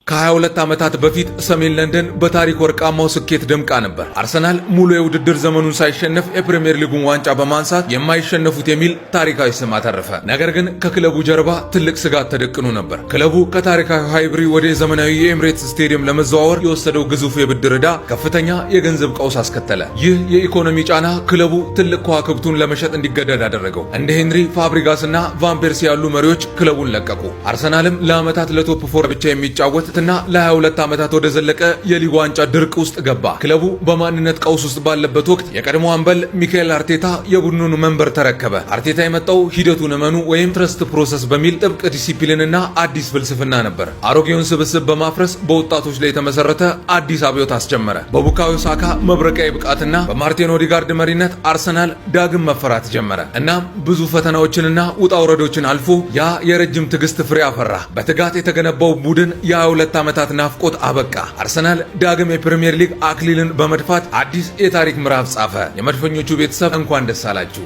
ከ22 ዓመታት በፊት ሰሜን ለንደን በታሪክ ወርቃማው ስኬት ደምቃ ነበር። አርሰናል ሙሉ የውድድር ዘመኑን ሳይሸነፍ የፕሪሚየር ሊጉን ዋንጫ በማንሳት የማይሸነፉት የሚል ታሪካዊ ስም አተረፈ። ነገር ግን ከክለቡ ጀርባ ትልቅ ስጋት ተደቅኖ ነበር። ክለቡ ከታሪካዊ ሃይብሪ ወደ ዘመናዊ የኤምሬትስ ስቴዲየም ለመዘዋወር የወሰደው ግዙፍ የብድር ዕዳ ከፍተኛ የገንዘብ ቀውስ አስከተለ። ይህ የኢኮኖሚ ጫና ክለቡ ትልቅ ከዋክብቱን ለመሸጥ እንዲገደድ አደረገው። እንደ ሄንሪ ፋብሪጋስና ቫን ፐርሲ ያሉ መሪዎች ክለቡን ለቀቁ። አርሰናልም ለዓመታት ለቶፕ ፎር ብቻ የሚጫወት እና ለ22 ዓመታት ወደ ዘለቀ የሊግ ዋንጫ ድርቅ ውስጥ ገባ። ክለቡ በማንነት ቀውስ ውስጥ ባለበት ወቅት የቀድሞ አምበል ሚካኤል አርቴታ የቡድኑን መንበር ተረከበ። አርቴታ የመጣው ሂደቱን እመኑ ወይም ትረስት ፕሮሰስ በሚል ጥብቅ ዲሲፕሊንና አዲስ ፍልስፍና ነበር። አሮጌውን ስብስብ በማፍረስ በወጣቶች ላይ የተመሰረተ አዲስ አብዮት አስጀመረ። በቡካዮ ሳካ መብረቂያዊ ብቃትና በማርቲን ኦዲጋርድ መሪነት አርሰናል ዳግም መፈራት ጀመረ። እናም ብዙ ፈተናዎችንና ውጣ ውረዶችን አልፎ ያ የረጅም ትዕግስት ፍሬ አፈራ። በትጋት የተገነባው ቡድን የ22 ዓመታት ናፍቆት አበቃ። አርሰናል ዳግም የፕሪሚየር ሊግ አክሊልን በመድፋት አዲስ የታሪክ ምዕራፍ ጻፈ። የመድፈኞቹ ቤተሰብ እንኳን ደስ አላችሁ።